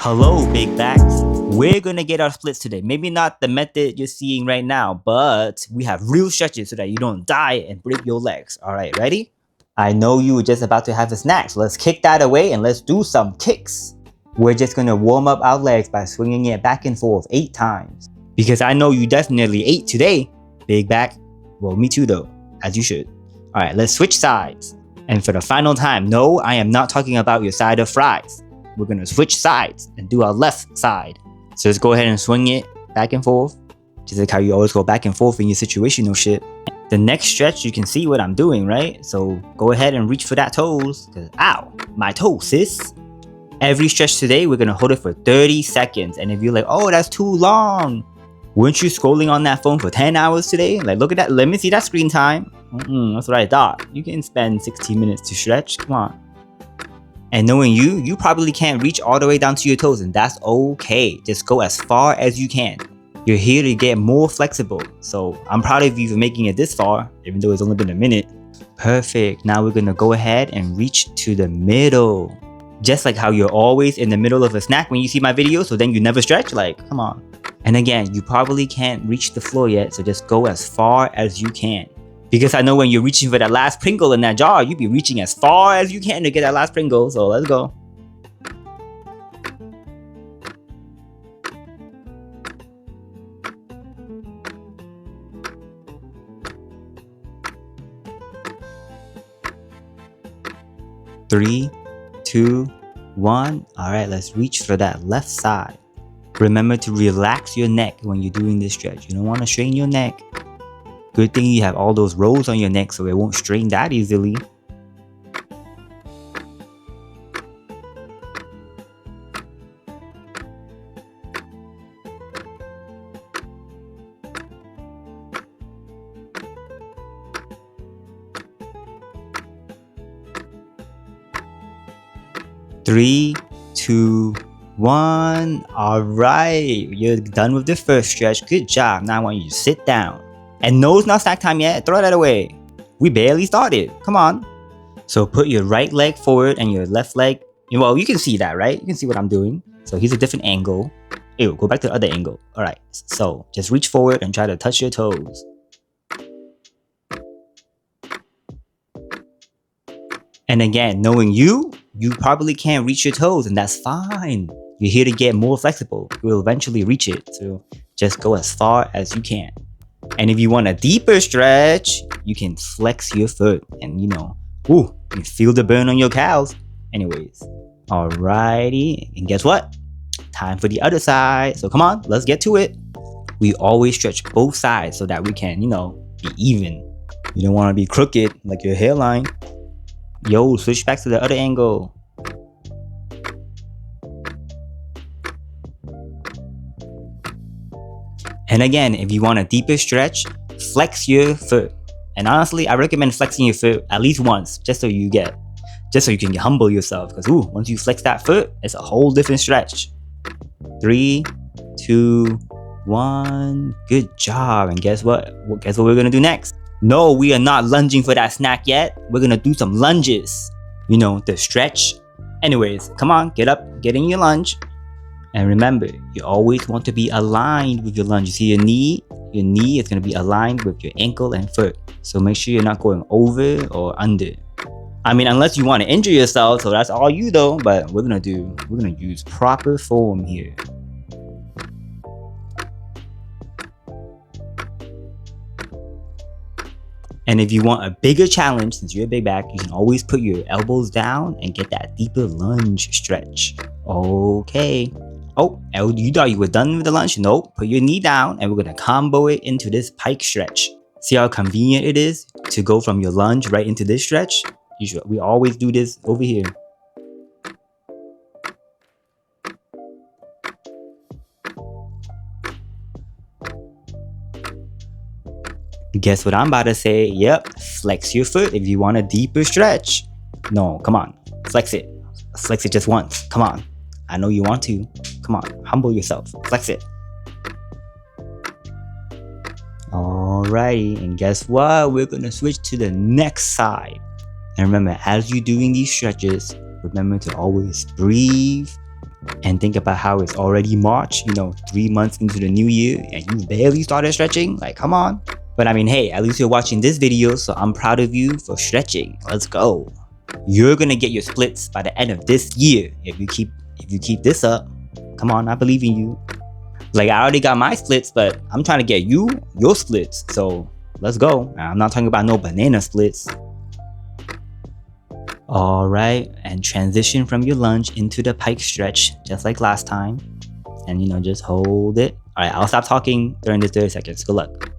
Hello, big backs. We're gonna get our splits today. Maybe not the method you're seeing right now, but we have real stretches so that you don't die and break your legs. All right, ready? I know you were just about to have a snack, so let's kick that away and let's do some kicks. We're just gonna warm up our legs by swinging it back and forth 8 times. Because I know you definitely ate today, big back. Well, me too though, as you should. All right, let's switch sides. And for the final time, no, I am not talking about your side of fries. We're gonna switch sides and do our left side. So let's go ahead and swing it back and forth. Just like how you always go back and forth in your situational shit. The next stretch, you can see what I'm doing, right? So go ahead and reach for that toes. Cause ow, my toes, sis. Every stretch today, we're gonna hold it for 30 seconds. And if you're like, oh, that's too long. Weren't you scrolling on that phone for 10 hours today? Like, look at that, let me see that screen time. That's what I thought. You can spend 16 minutes to stretch, come on. And knowing you probably can't reach all the way down to your toes, and that's okay. Just go as far as you can. You're here to get more flexible. So I'm proud of you for making it this far, even though it's only been a minute. Perfect. Now we're gonna go ahead and reach to the middle. Just like how you're always in the middle of a snack when you see my video, so then you never stretch, like, come on. And again, you probably can't reach the floor yet, so just go as far as you can. Because I know when you're reaching for that last Pringle in that jar, you be reaching as far as you can to get that last Pringle. So let's go. Three, 2, 1. All right, let's reach for that left side. Remember to relax your neck when you're doing this stretch. You don't want to strain your neck. Good thing you have all those rolls on your neck so it won't strain that easily. Three, 2, 1. All right, you're done with the first stretch. Good job. Now I want you to sit down. And no, it's not snack time yet. Throw that away. We barely started. Come on. So put your right leg forward and your left leg. Well, you can see that, right? You can see what I'm doing. So here's a different angle. Ew, go back to the other angle. All right. So just reach forward and try to touch your toes. And again, knowing you probably can't reach your toes, and that's fine. You're here to get more flexible. You'll eventually reach it. So just go as far as you can. And if you want a deeper stretch, you can flex your foot and you feel the burn on your calves. Anyways, alrighty. And guess what? Time for the other side. So come on, let's get to it. We always stretch both sides so that we can, be even. You don't want to be crooked like your hairline. Yo, switch back to the other angle. And again, if you want a deeper stretch, flex your foot. And honestly, I recommend flexing your foot at least once, just so you can humble yourself. Because once you flex that foot, it's a whole different stretch. 3, 2, 1. Good job. And guess what? Guess what we're gonna do next? No, we are not lunging for that snack yet. We're gonna do some lunges. The stretch. Anyways, come on, get up, get in your lunge. And remember, you always want to be aligned with your lunge. You see your knee? Your knee is going to be aligned with your ankle and foot. So make sure you're not going over or under. I mean, unless you want to injure yourself, so that's all you though. But we're going to use proper form here. And if you want a bigger challenge, since you're a big back, you can always put your elbows down and get that deeper lunge stretch. Okay. Oh, you thought you were done with the lunge? Nope. Put your knee down and we're going to combo it into this pike stretch. See how convenient it is to go from your lunge right into this stretch? We always do this over here. Guess what I'm about to say? Yep, flex your foot if you want a deeper stretch. No, come on, flex it. Flex it just once, come on. I know you want to. Come on, humble yourself, flex it. Alrighty, and guess what? We're gonna switch to the next side. And remember, as you're doing these stretches, remember to always breathe And think about how it's already March, 3 months into the new year, and you barely started stretching. Like, come on. But I mean, hey, at least you're watching this video, so I'm proud of you for stretching. Let's go. You're gonna get your splits by the end of this year if you keep this up. Come on, I believe in you. Like, I already got my splits, but I'm trying to get you your splits. So let's go. I'm not talking about no banana splits. All right, and transition from your lunge into the pike stretch, just like last time. And just hold it. All right, I'll stop talking during this 30 seconds. Good luck.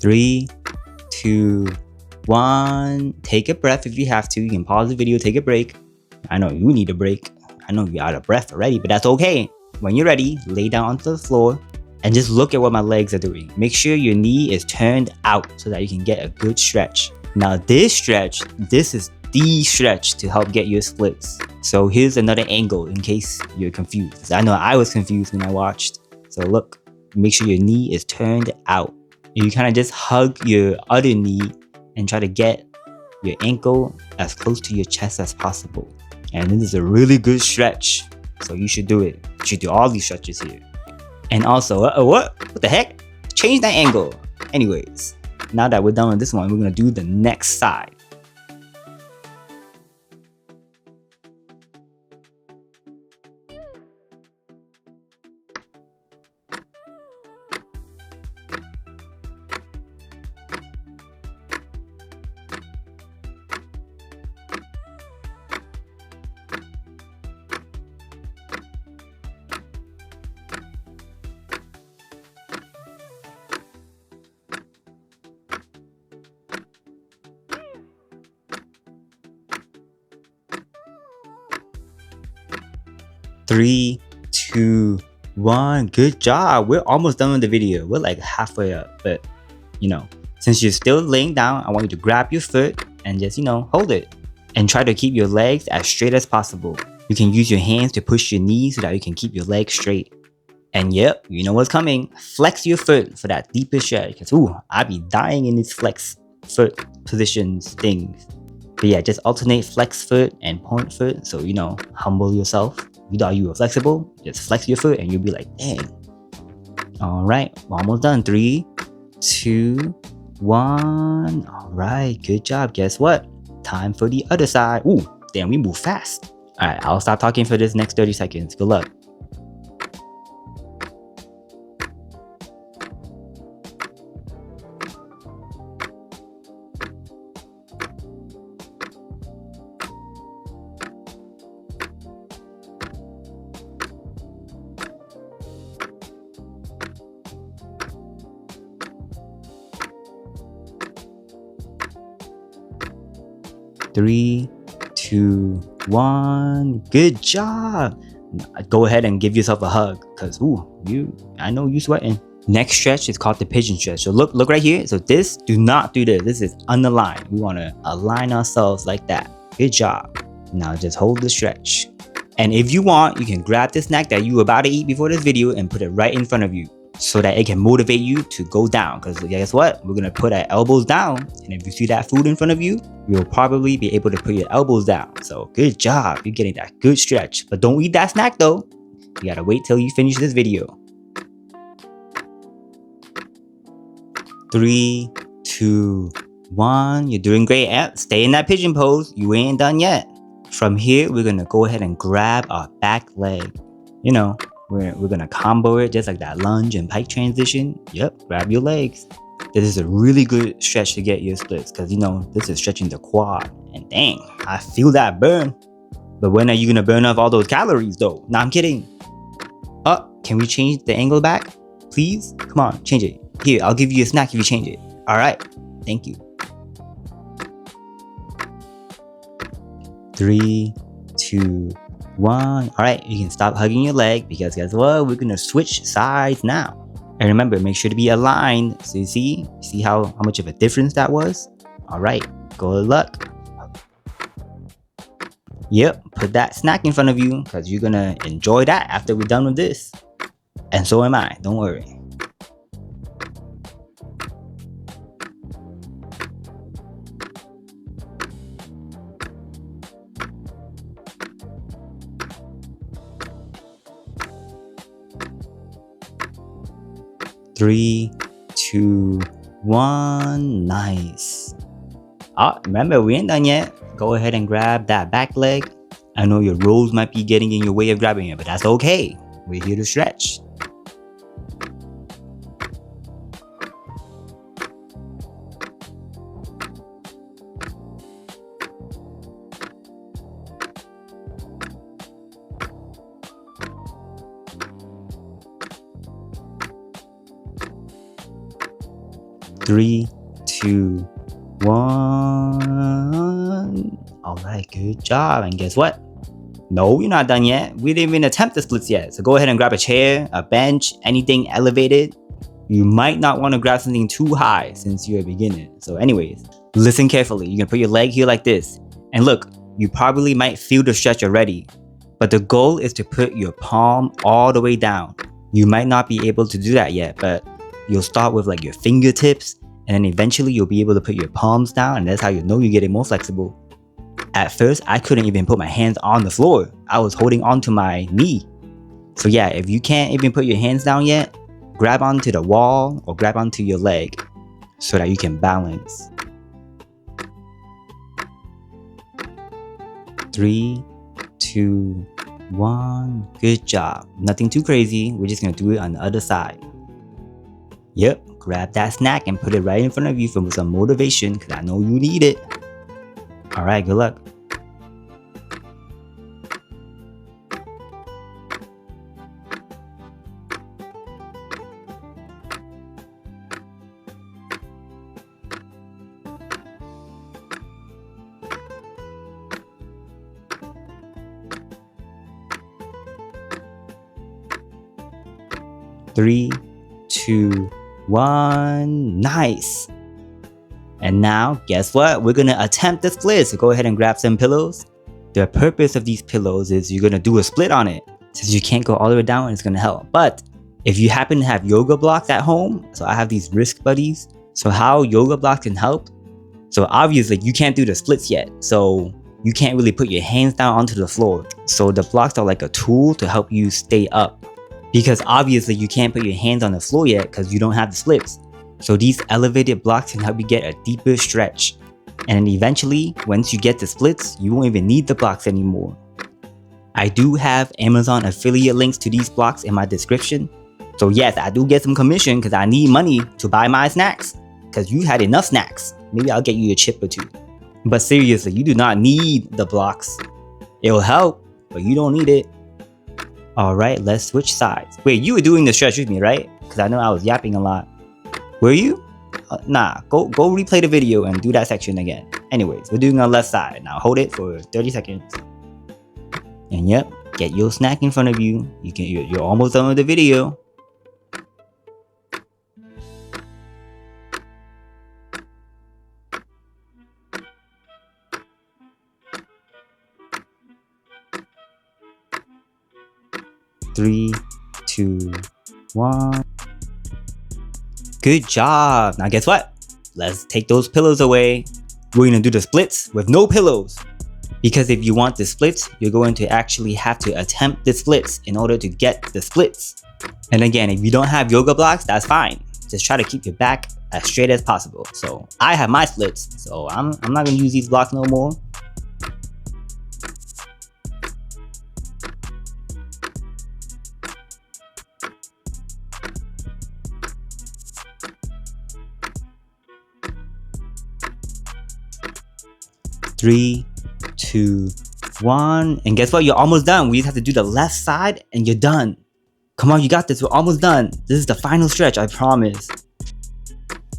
Three, 2, 1. Take a breath if you have to. You can pause the video, take a break. I know you need a break. I know you're out of breath already, but that's okay. When you're ready, lay down onto the floor and just look at what my legs are doing. Make sure your knee is turned out so that you can get a good stretch. Now this stretch, this is the stretch to help get your splits. So here's another angle in case you're confused. I know I was confused when I watched. So look, make sure your knee is turned out. You kind of just hug your other knee and try to get your ankle as close to your chest as possible. And this is a really good stretch, so you should do it. You should do all these stretches here. And also, what the heck? Change that angle. Anyways, now that we're done with this one, we're gonna do the next side. Three, 2, 1. Good job. We're almost done with the video. We're like halfway up, but since you're still laying down, I want you to grab your foot and just hold it and try to keep your legs as straight as possible. You can use your hands to push your knees so that you can keep your legs straight. And yep, you know what's coming. Flex your foot for that deeper stretch, because I be dying in these flex foot positions things. But yeah, just alternate flex foot and point foot. So humble yourself. You thought you were flexible, just flex your foot and you'll be like, dang. All right, almost done. 3, 2, 1. All right, good job. Guess what? Time for the other side. Ooh, damn, we move fast. All right, I'll stop talking for this next 30 seconds. Good luck. Three, 2, 1. Good job. Go ahead and give yourself a hug, because I know you sweating. Next stretch is called the pigeon stretch. So look right here. So do not do this. This is unaligned. We want to align ourselves like that. Good job. Now just hold the stretch. And if you want, you can grab the snack that you were about to eat before this video and put it right in front of you, so that it can motivate you to go down. Because guess what? We're going to put our elbows down. And if you see that food in front of you, you'll probably be able to put your elbows down. So good job. You're getting that good stretch. But don't eat that snack though. You got to wait till you finish this video. 3, 2, 1. You're doing great. Stay in that pigeon pose. You ain't done yet. From here, we're going to go ahead and grab our back leg. We're going to combo it just like that lunge and pike transition. Yep, grab your legs. This is a really good stretch to get your splits, because this is stretching the quad. And dang, I feel that burn. But when are you going to burn off all those calories though? No, I'm kidding. Can we change the angle back? Please? Come on, change it. Here, I'll give you a snack if you change it. All right, thank you. 3, 2, 1. All right, you can stop hugging your leg, because guess what? We're gonna switch sides now. And remember, make sure to be aligned. So you see how much of a difference that was? All right, good luck. Yep, put that snack in front of you because you're gonna enjoy that after we're done with this. And so am I, don't worry. Three, 2, 1, nice. Oh, remember, we ain't done yet. Go ahead and grab that back leg. I know your rolls might be getting in your way of grabbing it, but that's okay. We're here to stretch. Three, 2, 1. Alright, good job. And guess what? No, we're not done yet. We didn't even attempt the splits yet. So go ahead and grab a chair, a bench, anything elevated. You might not want to grab something too high since you're a beginner. So anyways, listen carefully. You can put your leg here like this. And look, you probably might feel the stretch already. But the goal is to put your palm all the way down. You might not be able to do that yet, but you'll start with like your fingertips, and then eventually you'll be able to put your palms down, and that's how you know you're getting more flexible. At first, I couldn't even put my hands on the floor. I was holding onto my knee. So yeah, if you can't even put your hands down yet, grab onto the wall or grab onto your leg so that you can balance. 3, 2, 1. Good job. Nothing too crazy. We're just gonna do it on the other side. Yep, grab that snack and put it right in front of you for some motivation, because I know you need it. Alright, good luck. Three, 2, 1, nice. And now, guess what? We're gonna attempt the split. So go ahead and grab some pillows. The purpose of these pillows is you're gonna do a split on it. Since you can't go all the way down, it's gonna help. But if you happen to have yoga blocks at home, so I have these wrist buddies. So how yoga blocks can help? So obviously you can't do the splits yet. So you can't really put your hands down onto the floor. So the blocks are like a tool to help you stay up. Because obviously you can't put your hands on the floor yet because you don't have the splits. So these elevated blocks can help you get a deeper stretch. And then eventually, once you get the splits, you won't even need the blocks anymore. I do have Amazon affiliate links to these blocks in my description. So yes, I do get some commission because I need money to buy my snacks. Because you had enough snacks. Maybe I'll get you a chip or two. But seriously, you do not need the blocks. It'll help, but you don't need it. Alright, let's switch sides. Wait, you were doing the stretch with me, right? Because I know I was yapping a lot. Were you? Nah, go replay the video and do that section again. Anyways, we're doing our left side. Now hold it for 30 seconds. And yep, get your snack in front of you. You're almost done with the video. Three, 2, 1. Good job. Now guess what? Let's take those pillows away. We're gonna do the splits with no pillows. Because if you want the splits, you're going to actually have to attempt the splits in order to get the splits. And again, if you don't have yoga blocks, that's fine. Just try to keep your back as straight as possible. So I have my splits, so I'm not gonna use these blocks no more. Three, 2, 1. And guess what? You're almost done. We just have to do the left side and you're done. Come on, you got this. We're almost done. This is the final stretch, I promise.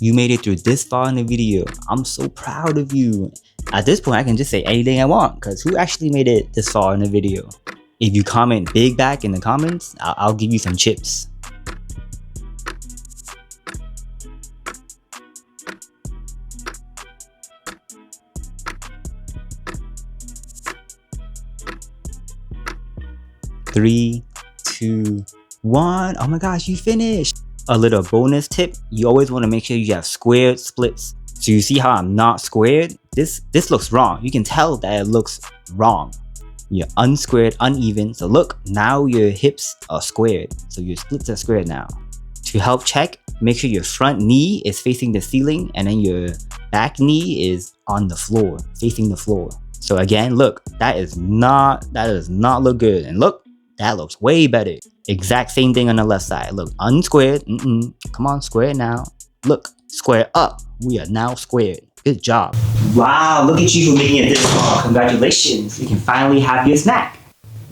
You made it through this far in the video. I'm so proud of you. At this point, I can just say anything I want because who actually made it this far in the video? If you comment big back in the comments, I'll give you some chips. 3, 2, 1. Oh my gosh, you finished. A little bonus tip, you always want to make sure you have squared splits. So you see how I'm not squared? This looks wrong. You can tell that it looks wrong. You're unsquared, uneven. So look, now your hips are squared. So your splits are squared now. To help check, make sure your front knee is facing the ceiling and then your back knee is on the floor, facing the floor. So again, look, that does not look good. And look, that looks way better. Exact same thing on the left side. Look, unsquared. Come on, square now. Look, square up. We are now squared. Good job. Wow, look at you for making it this far. Congratulations. You can finally have your snack.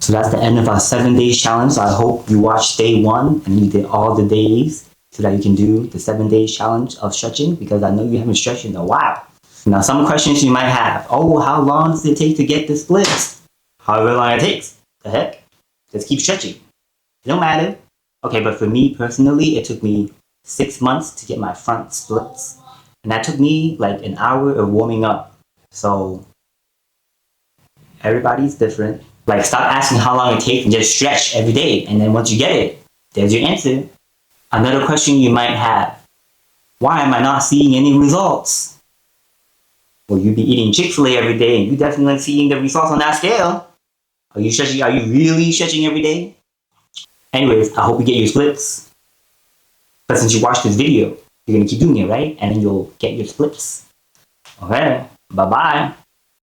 So that's the end of our 7-day challenge. So I hope you watched day 1 and you did all the days so that you can do the 7-day challenge of stretching, because I know you haven't stretched in a while. Now, some questions you might have. Oh, how long does it take to get the splits? However long it takes. The heck? Just keep stretching. It don't matter. Okay, but for me personally, it took me 6 months to get my front splits. And that took me like an hour of warming up. So everybody's different. Like, stop asking how long it takes and just stretch every day. And then once you get it, there's your answer. Another question you might have. Why am I not seeing any results? Well, you be eating Chick-fil-A every day and you definitely seeing the results on that scale. Are you stretching? Are you really stretching every day? Anyways, I hope you get your splits. But since you watched this video, you're going to keep doing it, right? And then you'll get your splits. Okay, bye-bye.